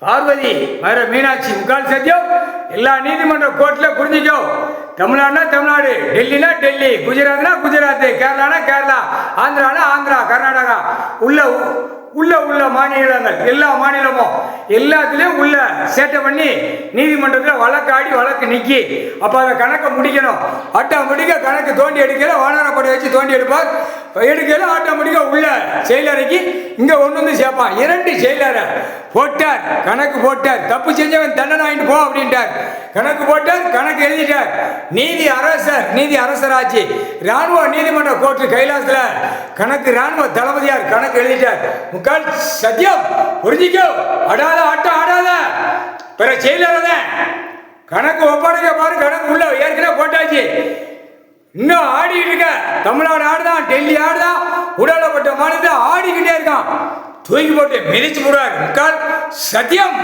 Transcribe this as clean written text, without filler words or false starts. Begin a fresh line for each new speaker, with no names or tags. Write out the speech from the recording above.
பார்வதி வர மீனாட்சி முக்கால் சத்தியம் எல்லா நீதிமன்ற கோர்ட்டில் புரிஞ்சுக்கோ. தமிழ்நாடுனா தமிழ்நாடு, டெல்லினா டெல்லி, குஜராத்னா குஜராத், கேரளானா கேரளா, ஆந்திரானா ஆந்திரா, கர்நாடகா, உள்ள மாநிலங்கள் எல்லா மாநிலமும் எல்லாத்துலேயும் உள்ள சேட்டை பண்ணி நீதிமன்றத்தில் வழக்காடி வழக்கு நிற்கி அப்போ அதை கணக்கை முடிக்கணும். ஆட்டோமேட்டிக்காக கணக்கு தோண்டி எடுக்கல, வானரப்படை வச்சு தோண்டி எடுப்பார். எடுக்கல ஆட்டோமேட்டிக்காக உள்ள செயலறைக்கு இங்கே ஒன்று வந்து சேர்ப்பான். 2 செயலரை போட்டார், கணக்கு போட்டார். தப்பு செஞ்சவன் தண்டனை வாங்கிட்டு போ அப்படின்ட்டார். கணக்கு போட்டார், கணக்கு எழுதிட்டார். நீதி அரசராட்சி ராணுவ நீதிமன்ற கோர்ட்டு கைலாசத்தில் கணக்கு ராணுவ தளபதியார் கணக்கு எழுதிட்டார். முக்கால் சத்தியம் புரிஞ்சிக்கோ. ஆடாத ஆட்டம் ஆடாத பிற செயலர் கணக்கு ஒப்படைக்க பாரு. கணக்கு உள்ள ஏற்கனவே போட்டாச்சு. இன்னும் ஆடிட்டு இருக்க. தமிழ்நாடு ஆடுதான், டெல்லி ஆடுதான், உடலப்பட்ட மாநிலத்தில் ஆடிக்கிட்டே இருக்கான். தூக்கி போட்டு மிதிச்சு போடுவார். முக்கால் சத்தியம்.